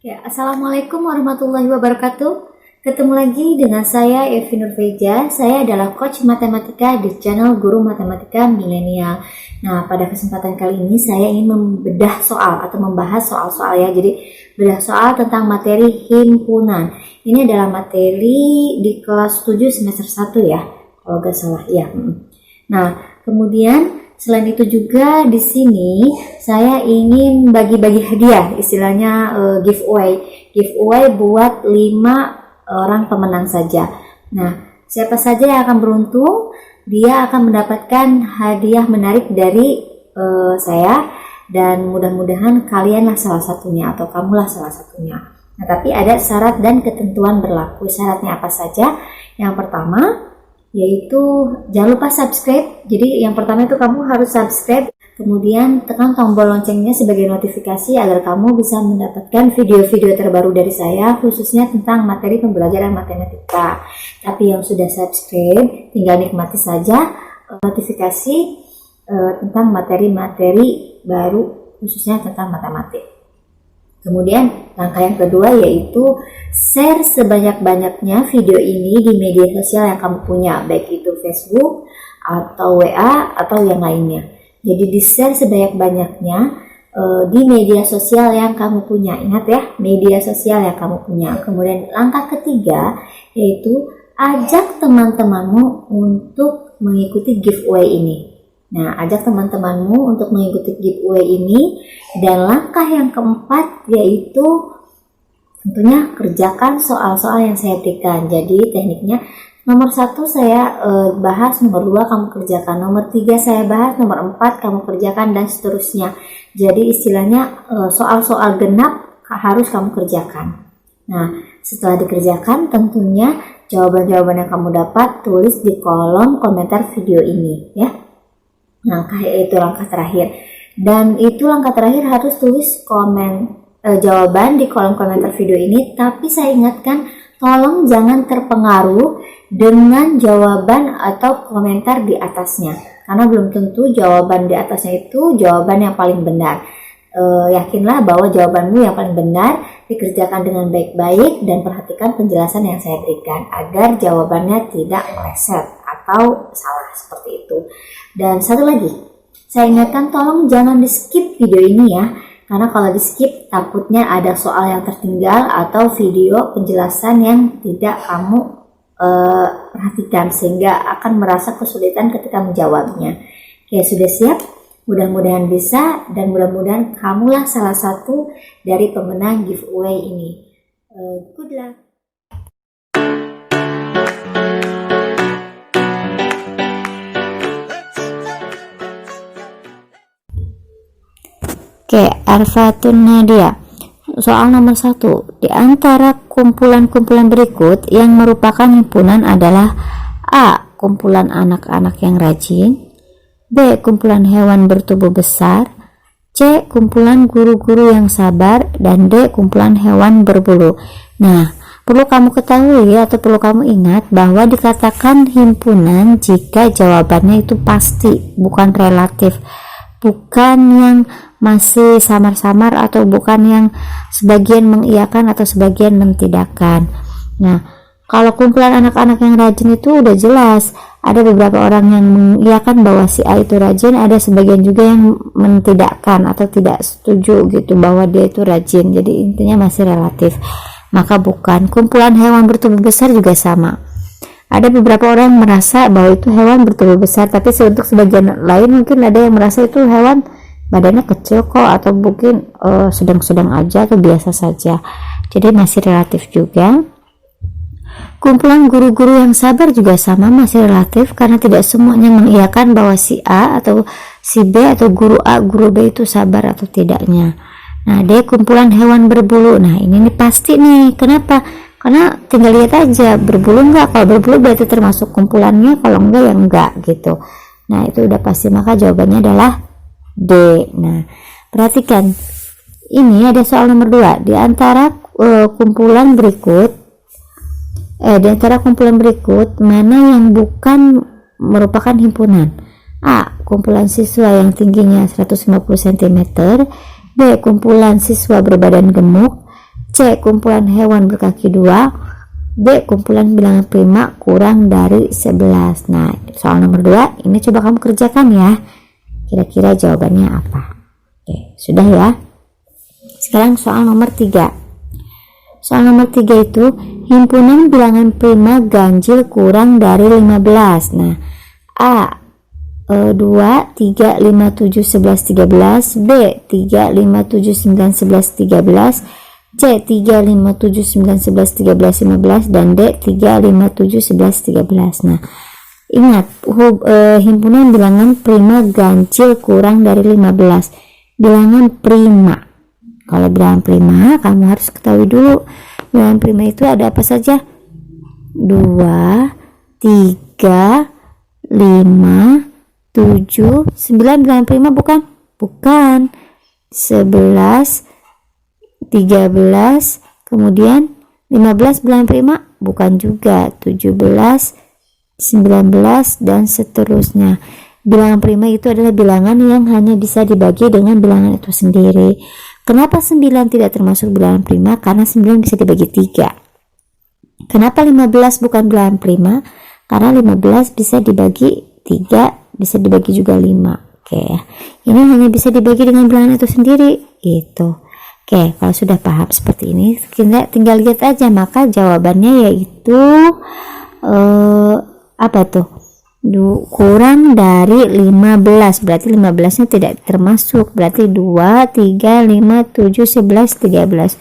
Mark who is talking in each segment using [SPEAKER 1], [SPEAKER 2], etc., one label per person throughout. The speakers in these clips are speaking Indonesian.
[SPEAKER 1] Ya, Assalamualaikum warahmatullahi wabarakatuh. Ketemu lagi dengan saya Evi Nurveja. Saya adalah coach matematika di channel Guru Matematika Milenial. Nah, pada kesempatan kali ini saya ingin membedah soal atau membahas soal-soal ya. Jadi bedah soal tentang materi himpunan. Ini adalah materi di kelas 7 semester 1 ya, kalau gak salah ya. Nah, kemudian selain itu juga di sini saya ingin bagi-bagi hadiah, istilahnya giveaway buat 5 orang pemenang saja. Nah, siapa saja yang akan beruntung, dia akan mendapatkan hadiah menarik dari saya, dan mudah-mudahan kalianlah salah satunya atau kamulah salah satunya. Nah, tapi ada syarat dan ketentuan berlaku. Syaratnya apa saja? Yang pertama yaitu jangan lupa subscribe. Jadi yang pertama itu kamu harus subscribe, kemudian tekan tombol loncengnya sebagai notifikasi agar kamu bisa mendapatkan video-video terbaru dari saya khususnya tentang materi pembelajaran matematika. Tapi yang sudah subscribe tinggal nikmati saja notifikasi tentang materi-materi baru khususnya tentang matematik. Kemudian langkah yang kedua yaitu share sebanyak-banyaknya video ini di media sosial yang kamu punya, baik itu Facebook atau WA atau yang lainnya. Jadi di share sebanyak-banyaknya di media sosial yang kamu punya. Ingat ya, media sosial yang kamu punya. Kemudian langkah ketiga yaitu ajak teman-temanmu untuk mengikuti giveaway ini. Nah, ajak teman-temanmu untuk mengikuti giveaway ini. Dan langkah yang keempat yaitu tentunya kerjakan soal-soal yang saya berikan. Jadi tekniknya nomor 1 saya bahas, nomor 2 kamu kerjakan, nomor 3 saya bahas, nomor 4 kamu kerjakan, dan seterusnya. Jadi istilahnya soal-soal genap harus kamu kerjakan. Nah, setelah dikerjakan tentunya jawaban-jawaban yang kamu dapat tulis di kolom komentar video ini ya. Itu langkah terakhir. Dan itu langkah terakhir harus tulis jawaban di kolom komentar video ini. Tapi saya ingatkan, tolong jangan terpengaruh dengan jawaban atau komentar di atasnya, karena belum tentu jawaban di atasnya itu jawaban yang paling benar. Yakinlah bahwa jawabanmu yang paling benar, dikerjakan dengan baik-baik, dan perhatikan penjelasan yang saya berikan agar jawabannya tidak meleset atau salah seperti itu. Dan satu lagi, saya ingatkan tolong jangan di skip video ini ya, karena kalau di skip takutnya ada soal yang tertinggal atau video penjelasan yang tidak kamu perhatikan sehingga akan merasa kesulitan ketika menjawabnya. Oke, sudah siap? Mudah-mudahan bisa, dan mudah-mudahan kamulah salah satu dari pemenang giveaway ini. Good luck! Oke, Arfatun Nadia. Soal nomor 1. Di antara kumpulan-kumpulan berikut yang merupakan himpunan adalah A. Kumpulan anak-anak yang rajin, B. Kumpulan hewan bertubuh besar, C. Kumpulan guru-guru yang sabar, dan D. Kumpulan hewan berbulu. Nah, perlu kamu ketahui atau perlu kamu ingat bahwa dikatakan himpunan jika jawabannya itu pasti, bukan relatif, bukan yang masih samar-samar, atau bukan yang sebagian mengiyakan atau sebagian mentidakkan. Nah, kalau kumpulan anak-anak yang rajin itu udah jelas, ada beberapa orang yang mengiyakan bahwa si A itu rajin, ada sebagian juga yang mentidakkan atau tidak setuju gitu bahwa dia itu rajin. Jadi intinya masih relatif, maka bukan. Kumpulan hewan bertubuh besar juga sama. Ada beberapa orang yang merasa bahwa itu hewan bertubuh besar, tapi untuk sebagian lain mungkin ada yang merasa itu hewan badannya kecil kok, atau mungkin sedang-sedang aja atau biasa saja. Jadi masih relatif juga. Kumpulan guru-guru yang sabar juga sama, masih relatif, karena tidak semuanya mengiyakan bahwa si A atau si B atau guru A, guru B itu sabar atau tidaknya. Nah, D. Kumpulan hewan berbulu. Nah, ini pasti nih. Kenapa? Karena tinggal lihat aja, berbulu enggak. Kalau berbulu berarti termasuk kumpulannya, kalau enggak ya enggak gitu. Nah, itu udah pasti, maka jawabannya adalah D. Nah, perhatikan, ini ada soal nomor 2. Di antara kumpulan berikut mana yang bukan merupakan himpunan? A. Kumpulan siswa yang tingginya 150 cm, B. Kumpulan siswa berbadan gemuk, C. Kumpulan hewan berkaki 2. D. Kumpulan bilangan prima kurang dari 11. Nah, soal nomor 2 ini coba kamu kerjakan ya. Kira-kira jawabannya apa? Oke, sudah ya. Sekarang soal nomor 3. Soal nomor 3 itu himpunan bilangan prima ganjil kurang dari 15. Nah, A 2, 3, 5, 7, 11, 13. B 3, 5, 7, 9, 11, 13. C 3, 5, 7, 9, 11, 13, 15. Dan D 3, 5, 7, 11, 13. Nah, ingat himpunan bilangan prima ganjil kurang dari 15. Bilangan prima. Kalau bilangan prima kamu harus ketahui dulu bilangan prima itu ada apa saja. 2, 3, 5, 7, 9 bilangan prima bukan? Bukan. 11, 13, kemudian 15 bilangan prima bukan juga. 17, 19 dan seterusnya. Bilangan prima itu adalah bilangan yang hanya bisa dibagi dengan bilangan itu sendiri. Kenapa 9 tidak termasuk bilangan prima? Karena 9 bisa dibagi 3. Kenapa 15 bukan bilangan prima? Karena 15 bisa dibagi 3, bisa dibagi juga 5. Oke, ini hanya bisa dibagi dengan bilangan itu sendiri gitu. Oke, kalau sudah paham seperti ini, kita tinggal lihat aja. Maka jawabannya yaitu apa tuh? Kurang dari 15. Berarti 15 nya tidak termasuk. Berarti 2, 3, 5, 7, 11, 13.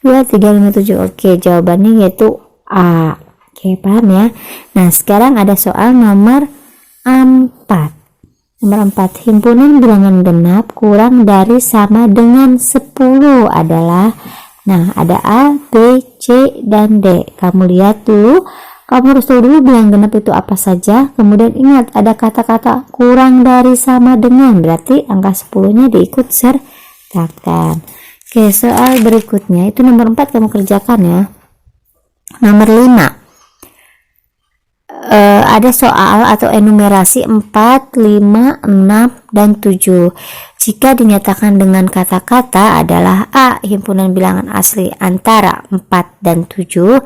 [SPEAKER 1] 2, 3, 5, 7. Oke, jawabannya yaitu A. Oke, paham ya? Nah, sekarang ada soal nomor 4. Nomor 4, himpunan bilangan genap kurang dari sama dengan 10 adalah, nah ada A, B, C, dan D. Kamu lihat tuh, kamu harus tahu dulu bilangan genap itu apa saja. Kemudian ingat ada kata-kata kurang dari sama dengan, berarti angka 10 nya diikut sertakan. Oke, soal berikutnya itu nomor 4 kamu kerjakan ya. Nomor 5. Ada soal atau enumerasi 4, 5, 6, dan 7. Jika dinyatakan dengan kata-kata adalah A. Himpunan bilangan asli antara 4 dan 7.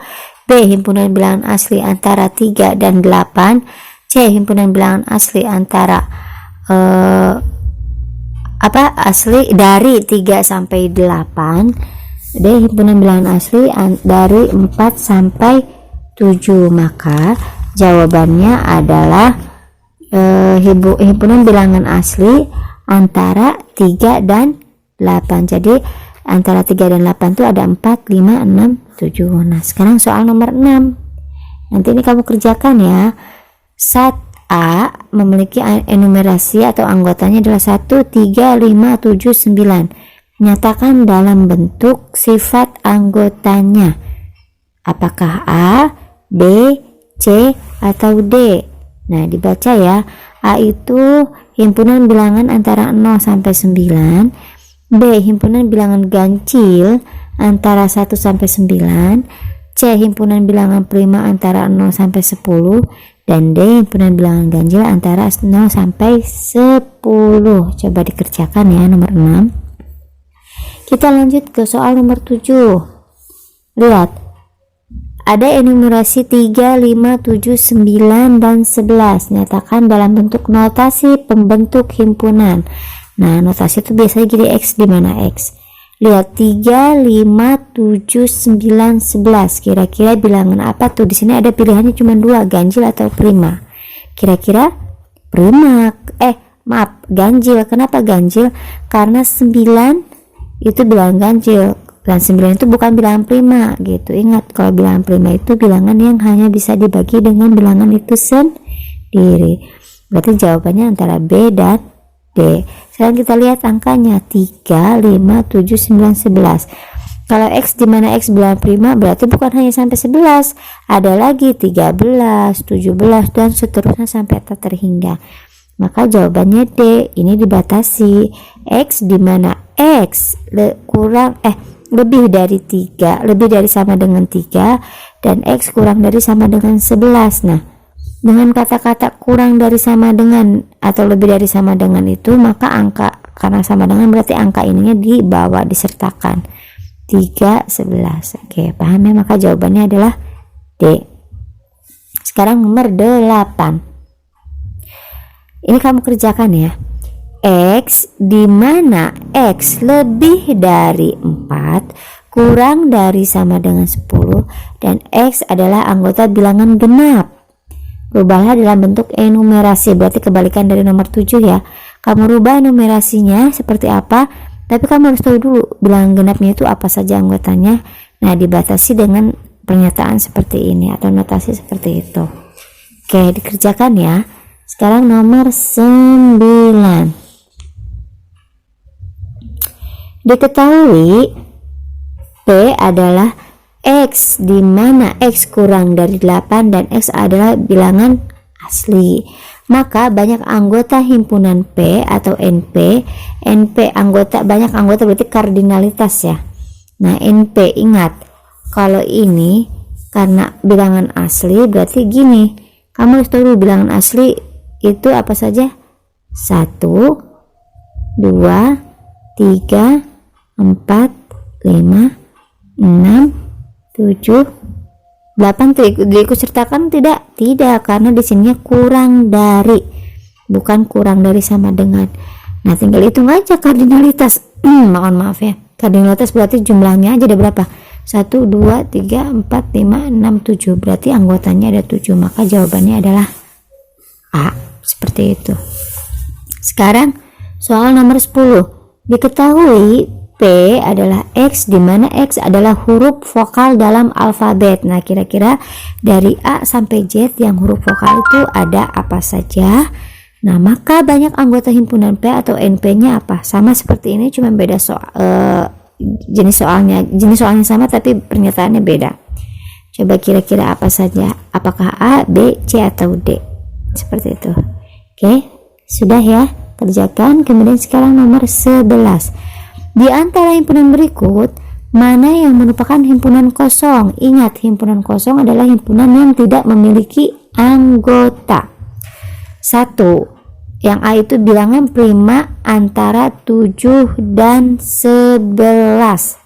[SPEAKER 1] B. Himpunan bilangan asli antara 3 dan 8. C. Himpunan bilangan asli antara asli dari 3 sampai 8. D. Himpunan bilangan asli dari 4 sampai 7. Maka jawabannya adalah himpunan bilangan asli antara 3 dan 8. Jadi antara 3 dan 8 itu ada 4, 5, 6, 7. Nah, sekarang soal nomor 6. Nanti ini kamu kerjakan ya. Sat A memiliki enumerasi atau anggotanya adalah 1, 3, 5, 7, 9. Nyatakan dalam bentuk sifat anggotanya. Apakah A, B, C, atau D? Nah, dibaca ya. A itu himpunan bilangan antara 0 sampai 9. B. Himpunan bilangan ganjil antara 1 sampai 9. C. Himpunan bilangan prima antara 0 sampai 10. Dan D. Himpunan bilangan ganjil antara 0 sampai 10. Coba dikerjakan ya nomor 6. Kita lanjut ke soal nomor 7. Lihat. Ada enumerasi 3, 5, 7, 9, dan 11. Nyatakan dalam bentuk notasi pembentuk himpunan. Nah, notasi itu biasanya jadi X. Di mana X? Lihat 3, 5, 7, 9, 11. Kira-kira bilangan apa tuh? Di sini ada pilihannya cuma 2, ganjil atau prima. Kira-kira prima. Ganjil. Kenapa ganjil? Karena 9 itu bilangan ganjil. Dan 9 itu bukan bilangan prima gitu. Ingat, kalau bilangan prima itu bilangan yang hanya bisa dibagi dengan bilangan itu sendiri. Berarti jawabannya antara B dan D. Sekarang kita lihat angkanya 3, 5, 7, 9, 11. Kalau X, di mana X bilangan prima, berarti bukan hanya sampai 11. Ada lagi 13, 17, dan seterusnya sampai tak terhingga. Maka jawabannya D. Ini dibatasi. X di mana X lebih dari 3, lebih dari sama dengan 3, dan X kurang dari sama dengan 11. Nah, dengan kata-kata kurang dari sama dengan atau lebih dari sama dengan itu, maka angka, karena sama dengan berarti angka ininya dibawa, disertakan. 3, 11. Oke, paham ya? Maka jawabannya adalah D. Sekarang nomor 8. Ini kamu kerjakan ya. X di mana X lebih dari 4, kurang dari sama dengan 10, dan X adalah anggota bilangan genap. Rubahlah dalam bentuk enumerasi, berarti kebalikan dari nomor 7 ya. Kamu rubah enumerasinya seperti apa, tapi kamu harus tahu dulu bilangan genapnya itu apa saja anggotanya. Nah, dibatasi dengan pernyataan seperti ini atau notasi seperti itu. Oke, dikerjakan ya. Sekarang nomor 9. Diketahui P adalah X di mana X kurang dari 8 dan X adalah bilangan asli. Maka banyak anggota himpunan P atau NP. NP anggota, banyak anggota berarti kardinalitas ya. Nah, NP ingat, kalau ini karena bilangan asli berarti gini. Kamu harus tahu bilangan asli itu apa saja? 1, 2, 3, 4, 5, 6, 7, 8 diikut sertakan tidak? Tidak, karena di sini kurang dari, bukan kurang dari sama dengan. Nah, tinggal hitung aja kardinalitas. Maaf ya. Kardinalitas berarti jumlahnya aja ada berapa? 1, 2, 3, 4, 5, 6, 7. Berarti anggotanya ada 7. Maka jawabannya adalah A. Seperti itu. Sekarang soal nomor 10. Diketahui P adalah X di mana X adalah huruf vokal dalam alfabet. Nah, kira-kira dari A sampai Z yang huruf vokal itu ada apa saja? Nah, maka banyak anggota himpunan P atau NP-nya apa? Sama seperti ini, cuma beda jenis soalnya sama tapi pernyataannya beda. Coba kira-kira apa saja? Apakah A, B, C atau D? Seperti itu. Oke, sudah ya, kerjakan. Kemudian sekarang nomor 11. Di antara himpunan berikut, mana yang merupakan himpunan kosong? Ingat, himpunan kosong adalah himpunan yang tidak memiliki anggota. 1. Yang A itu bilangan prima antara 7 dan 11.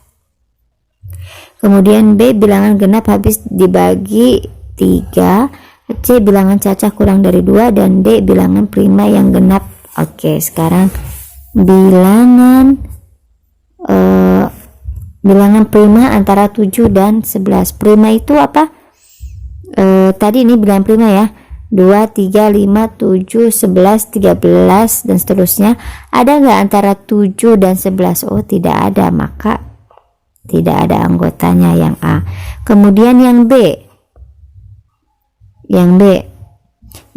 [SPEAKER 1] Kemudian B bilangan genap habis dibagi 3. C bilangan cacah kurang dari 2, dan D bilangan prima yang genap. Oke, sekarang bilangan prima antara 7 dan 11. Prima itu apa? Tadi ini bilangan prima ya. 2, 3, 5, 7, 11, 13 dan seterusnya. Ada nggak antara 7 dan 11? Oh, tidak ada, maka tidak ada anggotanya yang A. Kemudian yang B.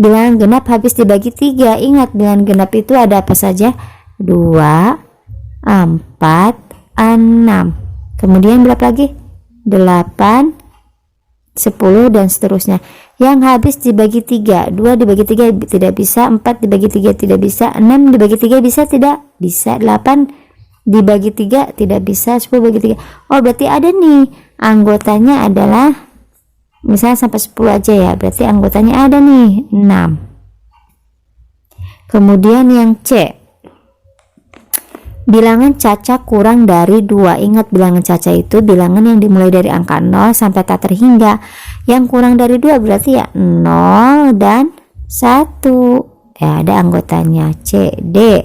[SPEAKER 1] Bilangan genap habis dibagi 3. Ingat, bilangan genap itu ada apa saja? 2, 4, 6. Kemudian berapa lagi? 8, 10 dan seterusnya. Yang habis dibagi 3. 2 dibagi 3 tidak bisa, 4 dibagi 3 tidak bisa, 6 dibagi 3 bisa tidak? Bisa. 8 dibagi 3 tidak bisa, 10 bagi 3. Oh, berarti ada nih. Anggotanya adalah misalnya sampai 10 aja ya. Berarti anggotanya ada nih 6. Kemudian yang C. Bilangan cacah kurang dari 2. Ingat, bilangan cacah itu bilangan yang dimulai dari angka 0 sampai tak terhingga. Yang kurang dari 2 berarti ya 0 dan 1. Ya, ada anggotanya. C, D.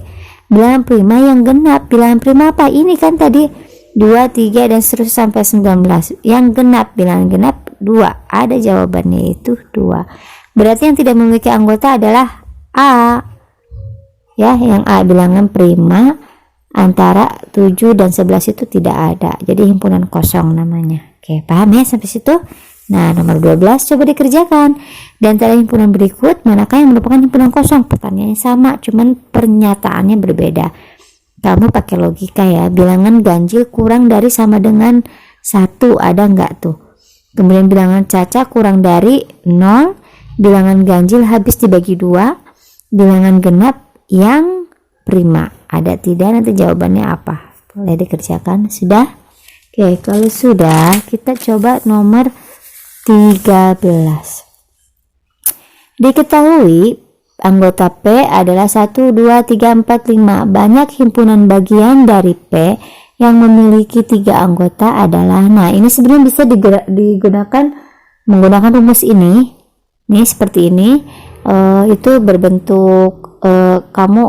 [SPEAKER 1] Bilangan prima yang genap. Bilangan prima apa? Ini kan tadi 2, 3 dan seterusnya sampai 19. Yang genap, bilangan genap 2. Ada jawabannya, itu 2. Berarti yang tidak memiliki anggota adalah A. Ya, yang A bilangan prima antara 7 dan 11 itu tidak ada. Jadi himpunan kosong namanya. Oke, paham ya sampai situ? Nah, nomor 12 coba dikerjakan. Di antara himpunan berikut, manakah yang merupakan himpunan kosong? Pertanyaannya sama, cuman pernyataannya berbeda. Kamu pakai logika ya. Bilangan ganjil kurang dari sama dengan 1, ada enggak tuh? Kemudian bilangan cacah kurang dari 0. Bilangan ganjil habis dibagi 2. Bilangan genap yang prima. Ada tidak? Nanti jawabannya apa? Boleh dikerjakan? Sudah? Oke, kalau sudah, kita coba nomor 13. Diketahui anggota P adalah 1, 2, 3, 4, 5. Banyak himpunan bagian dari P yang memiliki 3 anggota adalah, nah ini sebenarnya bisa digunakan menggunakan rumus ini nih, seperti ini. Itu berbentuk kamu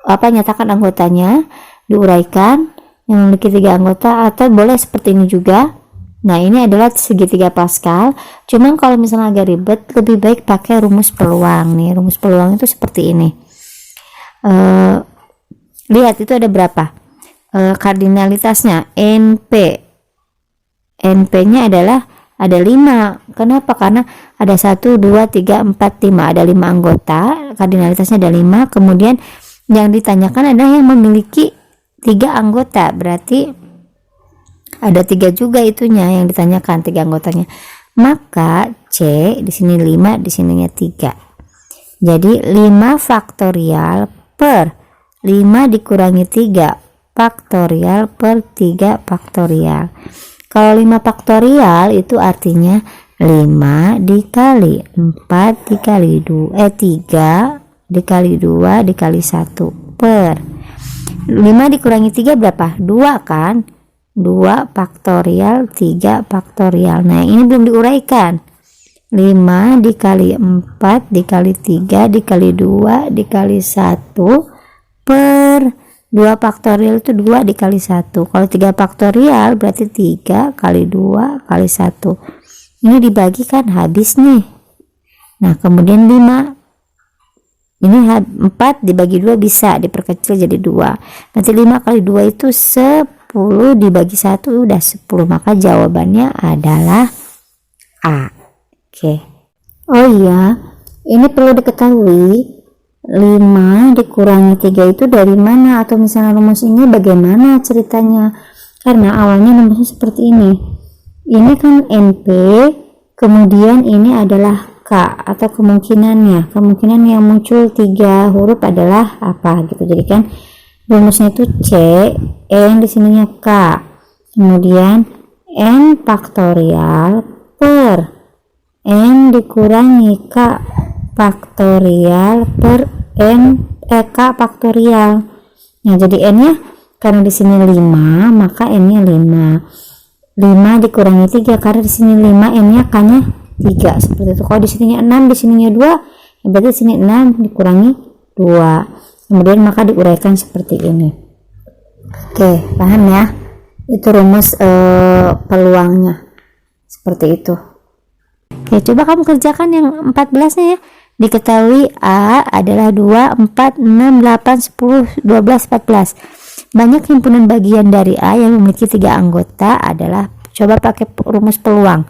[SPEAKER 1] nyatakan anggotanya, diuraikan, yang memiliki 3 anggota, atau boleh seperti ini juga. Nah ini adalah segitiga Pascal, cuman kalau misalnya agak ribet lebih baik pakai rumus peluang. Nih rumus peluang itu seperti ini. Lihat itu ada berapa kardinalitasnya. NP nya adalah ada 5. Kenapa? Karena ada 1, 2, 3, 4, 5, ada 5 anggota, kardinalitasnya ada 5. Kemudian yang ditanyakan adalah yang memiliki 3 anggota, berarti ada 3 juga itunya yang ditanyakan, 3 anggotanya. Maka C di sini 5, di sininya 3. Jadi 5 faktorial per 5 dikurangi 3 faktorial per 3 faktorial. Kalau 5 faktorial itu artinya 5 dikali 4 dikali 3 dikali 2 dikali 1 per 5 dikurangi 3 berapa? 2 kan? 2 faktorial 3 faktorial. Nah ini belum diuraikan. 5 dikali 4 dikali 3 dikali 2 dikali 1 per 2 faktorial itu 2 dikali 1. Kalau 3 faktorial berarti 3 kali 2 kali 1. Ini dibagikan habis nih. Nah kemudian 5, ini 4 dibagi 2 bisa diperkecil jadi 2. Nanti 5 kali 2 itu 10 dibagi 1 udah 10. Maka jawabannya adalah A. Oke. Oh iya, ini perlu diketahui 5 dikurangi 3 itu dari mana, atau misalnya rumus ini bagaimana ceritanya. Karena awalnya rumusnya seperti ini. Ini kan NP, kemudian ini adalah K, atau kemungkinan yang muncul 3 huruf adalah apa gitu. Jadi kan rumusnya itu C, N di sininya K, kemudian N faktorial per N dikurangi K faktorial per K faktorial. Nah jadi N nya karena di sini 5 maka N nya 5 dikurangi 3 karena di sini 5 N nya K nya 3 seperti itu. Kalau di sininya 6 di sininya 2 berarti di sini 6 dikurangi 2, kemudian maka diuraikan seperti ini. Oke, paham ya? Itu rumus peluangnya seperti itu. Oke, coba kamu kerjakan yang 14 nya ya. Diketahui A adalah 2, 4, 6, 8, 10, 12, 14. Banyak himpunan bagian dari A yang memiliki 3 anggota adalah, coba pakai rumus peluang.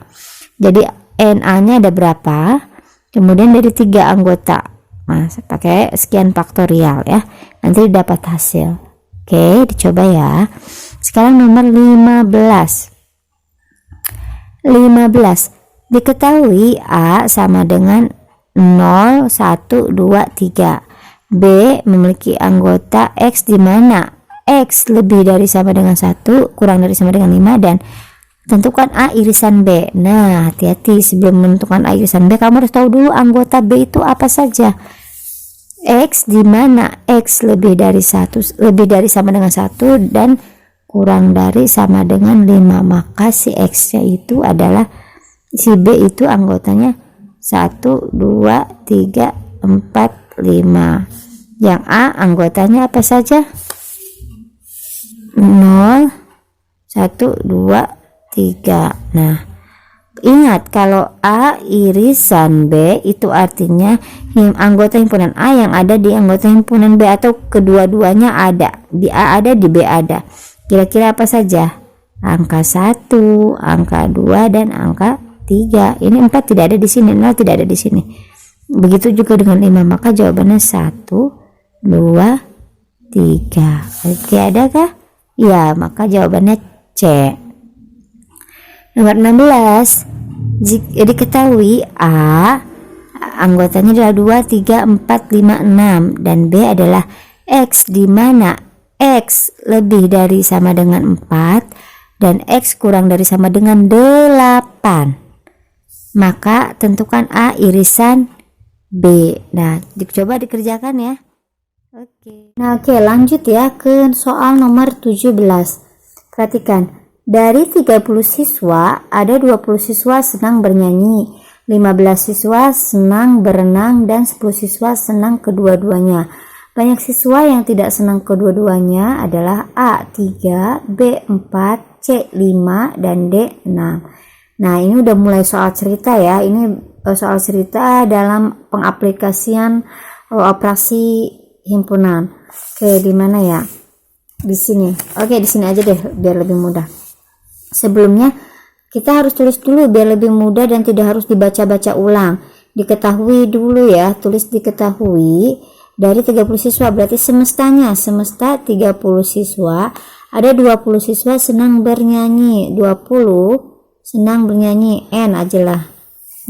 [SPEAKER 1] Jadi NA nya ada berapa? Kemudian dari 3 anggota. Nah, pakai sekian faktorial ya. Nanti dapat hasil. Oke, dicoba ya. Sekarang nomor 15. Diketahui A sama dengan 0, 1, 2, 3. B memiliki anggota X di mana X lebih dari sama dengan 1, kurang dari sama dengan 5, dan tentukan A irisan B. Nah, hati-hati sebelum menentukan A irisan B, kamu harus tahu dulu anggota B itu apa saja. X di mana X lebih dari sama dengan 1 dan kurang dari sama dengan 5, maka si X nya itu adalah, si B itu anggotanya 1, 2, 3, 4, 5. Yang A anggotanya apa saja? 0, 1, 2, 3. Nah, ingat kalau A irisan B itu artinya anggota himpunan A yang ada di anggota himpunan B, atau kedua-duanya ada. Di A ada, di B ada. Kira-kira apa saja? Angka 1, angka 2, dan angka 3. Ini 4 tidak ada di sini, 0 tidak ada di sini. Begitu juga dengan 5, maka jawabannya 1, 2, 3. Oke, adakah? Ya, maka jawabannya C. Nomor 16. Diketahui A anggotanya adalah 2, 3, 4, 5, 6 dan B adalah X di mana X lebih dari sama dengan 4 dan X kurang dari sama dengan 8. Maka tentukan A irisan B. Nah, coba dikerjakan ya. Oke. Nah, lanjut ya ke soal nomor 17. Perhatikan, dari 30 siswa ada 20 siswa senang bernyanyi, 15 siswa senang berenang, dan 10 siswa senang kedua-duanya. Banyak siswa yang tidak senang kedua-duanya adalah A 3, B 4, C 5, dan D 6. Nah, ini udah mulai soal cerita ya. Ini soal cerita dalam pengaplikasian operasi himpunan. Oke, di mana ya? Di sini. Oke, di sini aja deh biar lebih mudah. Sebelumnya kita harus tulis dulu biar lebih mudah dan tidak harus dibaca-baca ulang. Diketahui dulu ya, tulis diketahui dari 30 siswa berarti semesta 30 siswa, ada 20 siswa senang bernyanyi, 20 senang bernyanyi, N aja lah,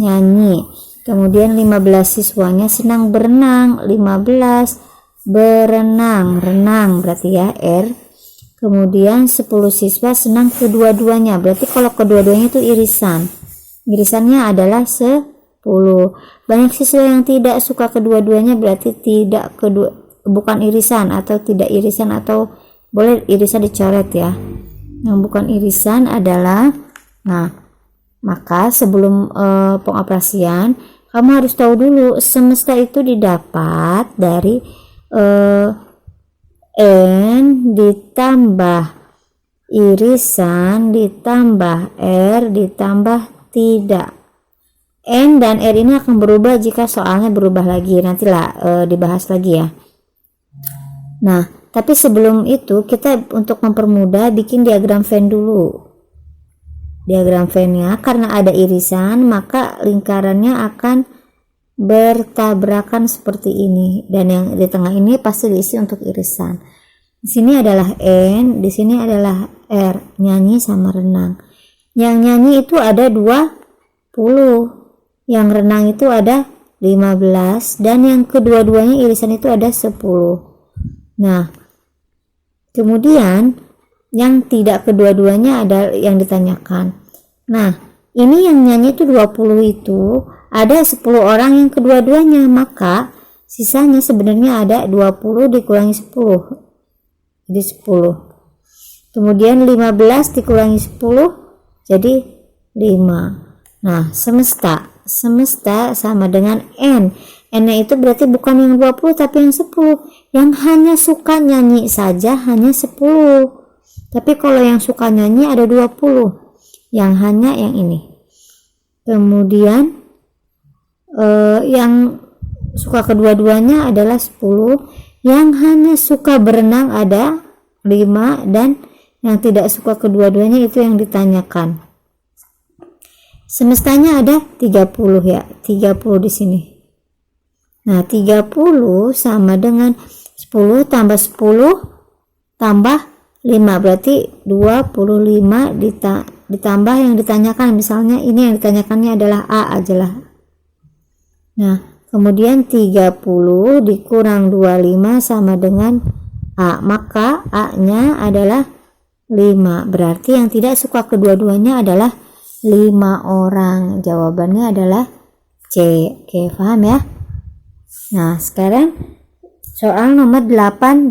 [SPEAKER 1] nyanyi. Kemudian 15 siswanya senang berenang, 15 berenang, renang berarti ya, R. Kemudian 10 siswa senang kedua-duanya, berarti kalau kedua-duanya itu irisan. Irisannya adalah 10. Banyak siswa yang tidak suka kedua-duanya berarti bukan irisan atau tidak irisan, atau boleh irisan dicoret ya. Yang bukan irisan adalah, nah, maka sebelum pengoperasian kamu harus tahu dulu semesta itu didapat dari N ditambah irisan ditambah R ditambah tidak. N dan R ini akan berubah jika soalnya berubah lagi, nantilah dibahas lagi ya. Nah, tapi sebelum itu kita untuk mempermudah bikin diagram Venn dulu. Diagram Venn-nya karena ada irisan maka lingkarannya akan bertabrakan seperti ini, dan yang di tengah ini pasti diisi untuk irisan. Di sini adalah N, di sini adalah R, nyanyi sama renang. Yang nyanyi itu ada 20, yang renang itu ada 15, dan yang kedua-duanya irisan itu ada 10. Nah, kemudian yang tidak kedua-duanya ada yang ditanyakan. Nah, ini yang nyanyi itu 20 itu ada 10 orang yang kedua-duanya, maka sisanya sebenarnya ada 20 dikurangi 10, jadi 10. Kemudian 15 dikurangi 10 jadi 5. Nah, semesta sama dengan N. N itu berarti bukan yang 20 tapi yang 10. Yang hanya suka nyanyi saja hanya 10. Tapi kalau yang suka nyanyi ada 20. Yang hanya yang ini. Kemudian yang suka kedua-duanya adalah 10, yang hanya suka berenang ada 5, dan yang tidak suka kedua-duanya itu yang ditanyakan. Semestanya ada 30 ya, 30 di sini. Nah, 30 sama dengan 10 tambah 10 tambah 5 berarti 25 ditambah yang ditanyakan, misalnya ini yang ditanyakannya adalah A aja lah. Nah, kemudian 30 dikurang 25 sama dengan A, maka A-nya adalah 5. Berarti yang tidak suka kedua-duanya adalah 5 orang. Jawabannya adalah C. Oke, paham ya? Nah, sekarang soal nomor 18.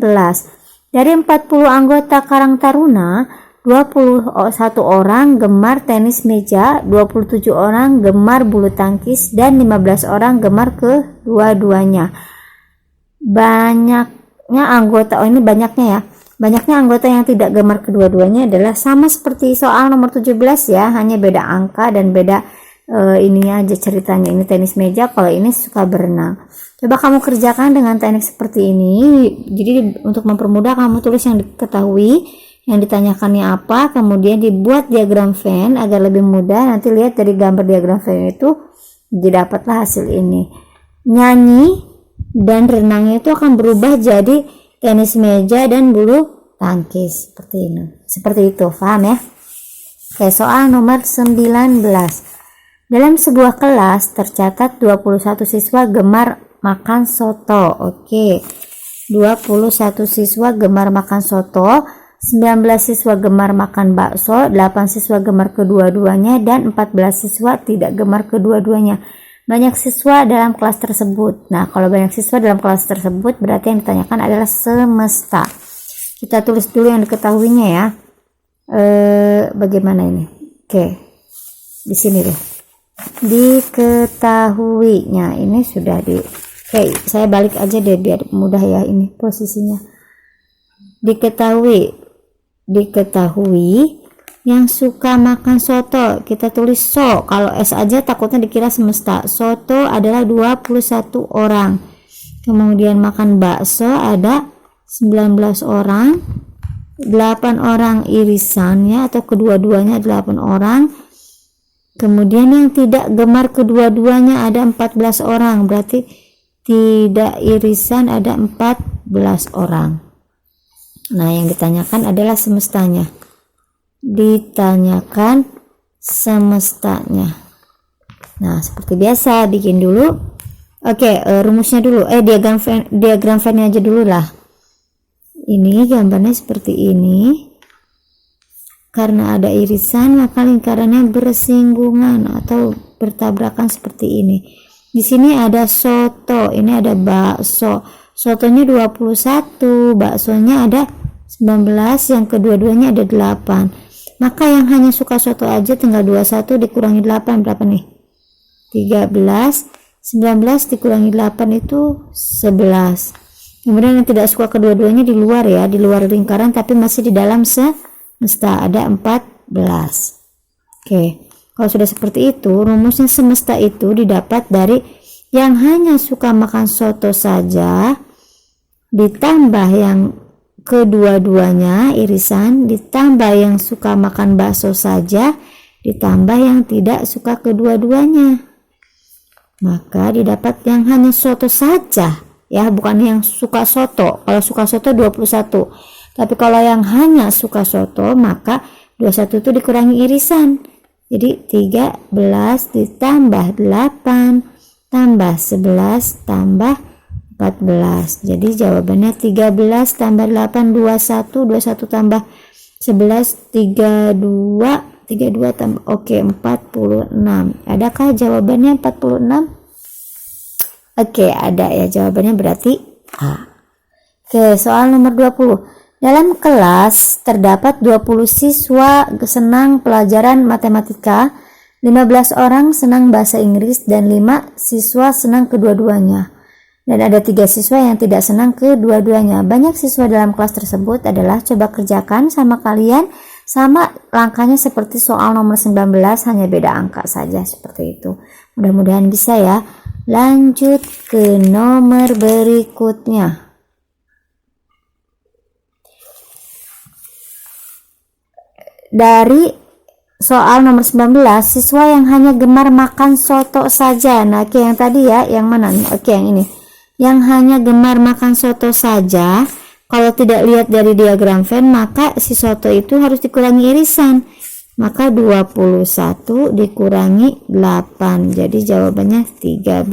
[SPEAKER 1] Dari 40 anggota Karang Taruna, 21 orang gemar tenis meja, 27 orang gemar bulu tangkis, dan 15 orang gemar kedua-duanya. Banyaknya anggota, ini banyaknya ya. Banyaknya anggota yang tidak gemar kedua-duanya adalah sama seperti soal nomor 17 ya, hanya beda angka dan beda ininya aja ceritanya. Ini tenis meja, kalau ini suka berenang. Coba kamu kerjakan dengan teknik seperti ini. Jadi untuk mempermudah kamu tulis yang diketahui, yang ditanyakannya apa, kemudian dibuat diagram Venn agar lebih mudah. Nanti lihat dari gambar diagram Venn itu didapatlah hasil ini. Nyanyi dan renangnya itu akan berubah jadi tenis meja dan bulu tangkis seperti ini. Seperti itu, paham ya? Oke, soal nomor 19. Dalam sebuah kelas tercatat 21 siswa gemar makan soto. Oke. 21 siswa gemar makan soto, 19 siswa gemar makan bakso, 8 siswa gemar kedua-duanya, dan 14 siswa tidak gemar kedua-duanya. Banyak siswa dalam kelas tersebut. Nah, kalau banyak siswa dalam kelas tersebut berarti yang ditanyakan adalah semesta. Kita tulis dulu yang diketahuinya ya. Bagaimana ini? Oke, di sini deh. Diketahuinya ini sudah oke, saya balik aja deh biar mudah ya ini posisinya. Diketahui yang suka makan soto, kita tulis so. Kalau S aja takutnya dikira semesta. Soto adalah 21 orang. Kemudian makan bakso ada 19 orang. 8 orang irisan ya, atau kedua-duanya 8 orang. Kemudian yang tidak gemar kedua-duanya ada 14 orang. Berarti tidak irisan ada 14 orang. Nah, yang ditanyakan adalah semestanya. Ditanyakan semestanya. Nah, seperti biasa bikin dulu. Oke, rumusnya dulu. Diagram Venn aja dulu lah. Ini gambarnya seperti ini. Karena ada irisan, maka lingkarannya bersinggungan atau bertabrakan seperti ini. Di sini ada soto, ini ada bakso. Sotonya 21, baksonya ada 19, yang kedua-duanya ada 8. Maka yang hanya suka soto aja tinggal 21 dikurangi 8 berapa nih? 13. 19 dikurangi 8 itu 11. Kemudian yang tidak suka kedua-duanya di luar ya, di luar lingkaran tapi masih di dalam semesta, ada 14. Oke, kalau sudah seperti itu, rumusnya semesta itu didapat dari yang hanya suka makan soto saja ditambah yang kedua-duanya irisan, ditambah yang suka makan bakso saja, ditambah yang tidak suka kedua-duanya. Maka didapat yang hanya soto saja, ya, bukan yang suka soto. Kalau suka soto 21. Tapi kalau yang hanya suka soto, maka 21 itu dikurangi irisan. Jadi 13 ditambah 8 tambah 11 tambah 14. Jadi jawabannya 13 tambah 8 21, 21 tambah 11 32 tambah 46. Adakah jawabannya 46? Oke, ada ya jawabannya, berarti A. Oke, soal nomor 20. Dalam kelas terdapat 20 siswa senang pelajaran matematika, 15 orang senang bahasa Inggris, dan 5 siswa senang kedua-duanya. Dan ada 3 siswa yang tidak senang kedua-duanya. Banyak siswa dalam kelas tersebut adalah, coba kerjakan sama kalian, sama langkahnya seperti soal nomor 19, hanya beda angka saja seperti itu. Mudah-mudahan bisa ya. Lanjut ke nomor berikutnya. Dari soal nomor 19, siswa yang hanya gemar makan soto saja. Nah, oke, yang tadi ya, yang mana nih? Oke, yang ini. Yang hanya gemar makan soto saja, kalau tidak lihat dari diagram Venn, maka si soto itu harus dikurangi irisan. Maka 21 dikurangi 8. Jadi jawabannya 13.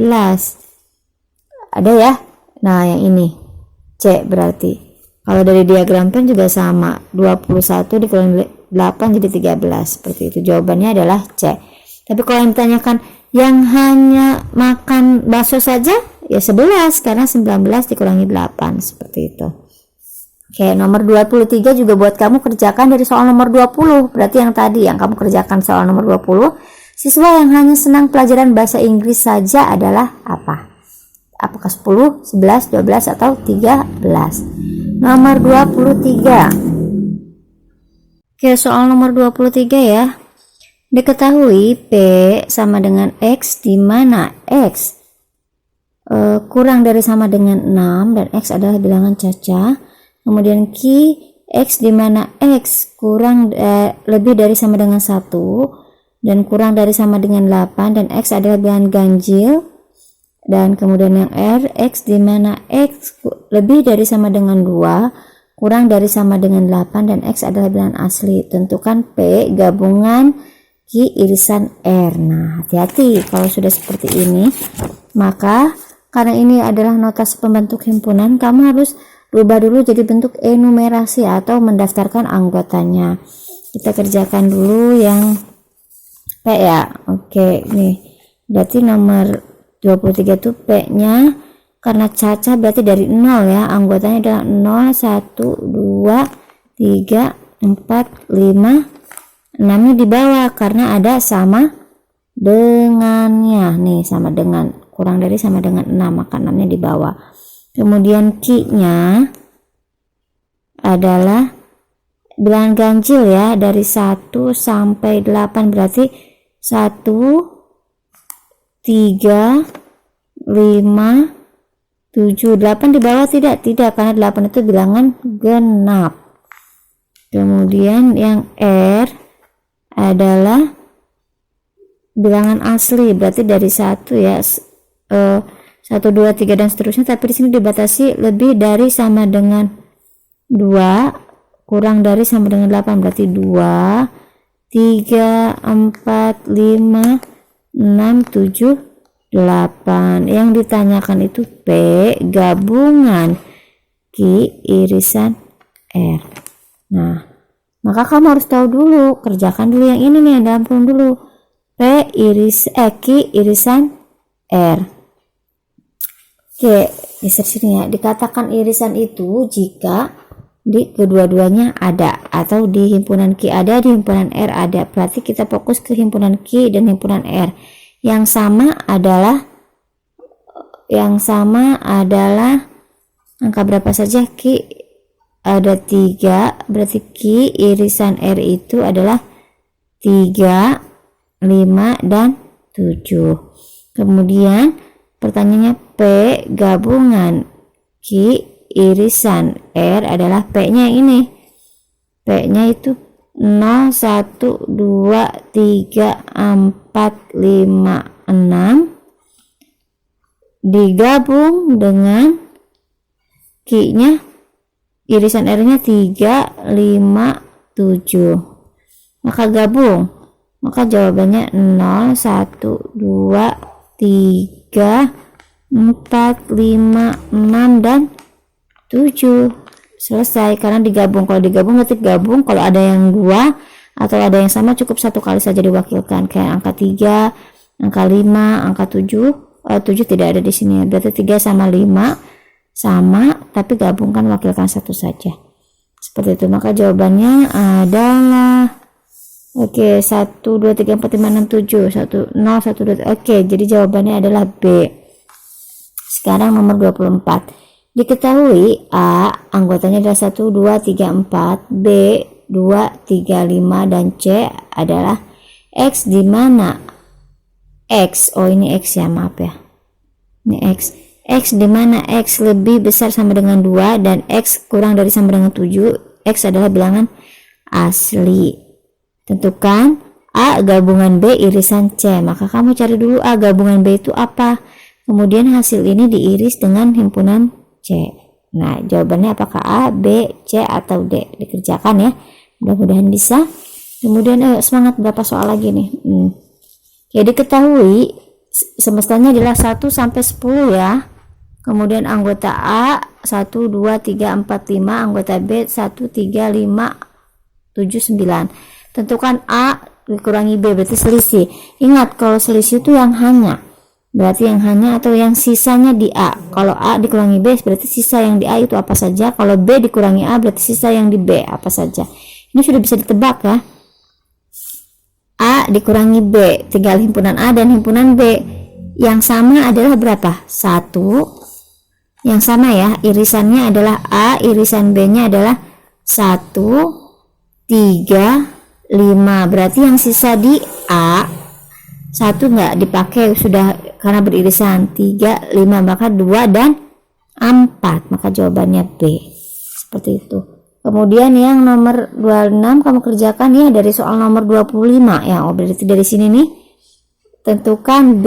[SPEAKER 1] Ada ya? Nah, yang ini. C berarti. Kalau dari diagram Venn juga sama. 21 dikurangi 8 jadi 13. Seperti itu. Jawabannya adalah C. Tapi kalau yang ditanyakan yang hanya makan bakso saja, ya 11, karena 19 dikurangi 8 seperti itu. Oke, nomor 23 juga buat kamu kerjakan dari soal nomor 20. Berarti yang tadi yang kamu kerjakan soal nomor 20, siswa yang hanya senang pelajaran bahasa Inggris saja adalah apa? Apakah 10, 11, 12 atau 13? Nomor 23. Oke, soal nomor 23 ya. Diketahui P sama dengan X di mana X kurang dari sama dengan 6 dan X adalah bilangan caca. Kemudian Q, X di mana X kurang lebih dari sama dengan 1 dan kurang dari sama dengan 8 dan X adalah bilangan ganjil. Dan kemudian yang R, X di mana X lebih dari sama dengan 2, kurang dari sama dengan 8 dan X adalah bilangan asli. Tentukan P gabungan Q irisan R. Nah, hati-hati kalau sudah seperti ini, maka karena ini adalah notasi pembentuk himpunan, kamu harus rubah dulu jadi bentuk enumerasi atau mendaftarkan anggotanya. Kita kerjakan dulu yang P ya. Oke, nih. Berarti nomor 23 itu P-nya karena caca berarti dari 0 ya. Anggotanya adalah 0, 1, 2, 3, 4, 5, 6 di bawah karena ada sama dengannya. Nih sama dengan, kurang dari sama dengan 6, maka 6-nya di bawah. Kemudian Q-nya adalah bilangan ganjil ya, dari 1 sampai 8, berarti 1, 3, 5, 7, 8 di bawah tidak karena 8 itu bilangan genap. Kemudian yang R adalah bilangan asli, berarti dari 1 ya, 1, 2, 3 dan seterusnya, tapi di sini dibatasi lebih dari sama dengan 2 kurang dari sama dengan 8, berarti 2, 3, 4, 5, 6, 7, 8. Yang ditanyakan itu P gabungan Q irisan R. Nah, maka kamu harus tahu dulu, kerjakan dulu yang ini nih, yang dalam kurung dulu. Q irisan R. Oke, geser sini ya. Dikatakan irisan itu jika di kedua-duanya ada, atau di himpunan Q ada, di himpunan R ada. Berarti kita fokus ke himpunan Q dan himpunan R. Yang sama adalah angka berapa saja? Q ada 3, berarti Q irisan R itu adalah 3, 5 dan 7. Kemudian pertanyaannya P gabungan Q irisan R adalah P-nya ini. P-nya itu 0, 1, 2, 3, 4, 5, 6 digabung dengan Q-nya irisan R-nya 3, 5, 7. Maka gabung. Maka jawabannya 0, 1, 2, 3, 4, 5, 6 dan 7. Selesai, karena digabung. Kalau digabung berarti gabung, kalau ada yang 2 atau ada yang sama cukup satu kali saja diwakilkan, kayak angka 3, angka 5, angka 7. 7 tidak ada di sini, berarti 3 sama 5 sama, tapi gabungkan wakilkan satu saja. Seperti itu. Maka jawabannya adalah oke, 1, 2, 3, 4, 5, 6, 7, 1, 0, 1, 2, oke, jadi jawabannya adalah B. Sekarang nomor 24. Diketahui A anggotanya adalah 1, 2, 3, 4, B 2, 3, 5 dan C adalah X, di mana X, oh ini X ya, maaf ya, ini X di mana X lebih besar sama dengan 2 dan X kurang dari sama dengan 7. X adalah bilangan asli. Tentukan A gabungan B irisan C. Maka kamu cari dulu A gabungan B itu apa, kemudian hasil ini diiris dengan himpunan C. Nah, jawabannya apakah A, B, C, atau D? Dikerjakan ya, mudah-mudahan bisa. Kemudian semangat, berapa soal lagi nih? Ya, diketahui semestanya adalah 1 sampai 10 ya. Kemudian anggota A 1, 2, 3, 4, 5, anggota B 1, 3, 5, 7, 9. Tentukan A dikurangi B, berarti selisih. Ingat, kalau selisih itu yang hanya, berarti yang hanya atau yang sisanya di A. Kalau A dikurangi B, berarti sisa yang di A itu apa saja. Kalau B dikurangi A, berarti sisa yang di B apa saja. Ini sudah bisa ditebak ya. A dikurangi B, tinggal himpunan A dan himpunan B. Yang sama adalah berapa? 1. Yang sama ya, irisannya adalah A, irisan B-nya adalah 1, 3, 5. Berarti yang sisa di A 1 nggak dipakai, sudah karena beririsan 3, 5, maka 2 dan 4, maka jawabannya B. Seperti itu. Kemudian yang nomor 26 kamu kerjakan ya dari soal nomor 25 ya. Oh, berarti dari sini nih tentukan B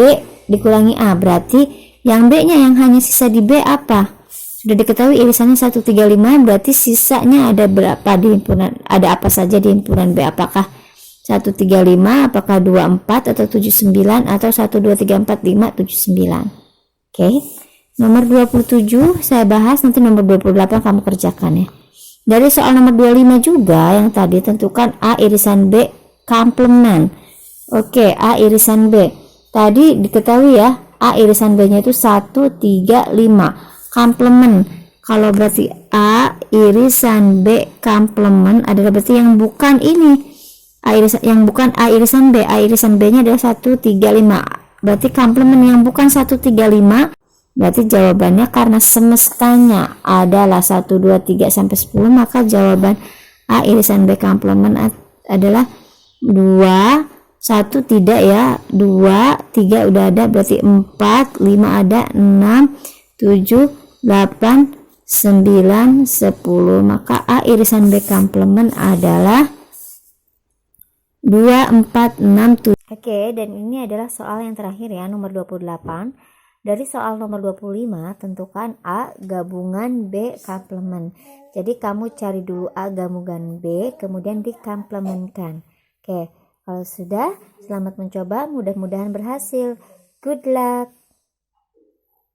[SPEAKER 1] dikurangi A, berarti yang B nya yang hanya sisa di B apa? Sudah diketahui irisannya 1, 3, 5, berarti sisanya ada berapa di himpunan, ada apa saja di himpunan B? Apakah 1, 3, 5, apakah 2, 4, atau 7, 9, atau 1, 2, 3, 4, 5, 7, 9. Oke, nomor 27 saya bahas, nanti nomor 28 kamu kerjakan ya. Dari soal nomor 25 juga yang tadi, tentukan A irisan B komplement. Oke, A irisan B tadi diketahui ya, A irisan B nya itu 1, 3, 5 komplement. Kalau berarti A irisan B komplement adalah berarti yang bukan ini. Yang bukan A irisan B. A irisan B nya adalah 135. Berarti komplement yang bukan 135. Berarti jawabannya karena semestanya adalah 1, 2, 3 sampai 10, maka jawaban A irisan B komplement adalah 2, 1 tidak ya, 2, 3 udah ada, berarti 4, 5 ada, 6, 7, 8, 9, 10. Maka A irisan B komplement adalah 2, 4, 6, 7. Oke, dan ini adalah soal yang terakhir ya, nomor 28. Dari soal nomor 25, tentukan A gabungan B komplement. Jadi kamu cari dulu A gabungan B, kemudian dikomplementkan. Oke, kalau sudah, selamat mencoba, mudah-mudahan berhasil. Good luck!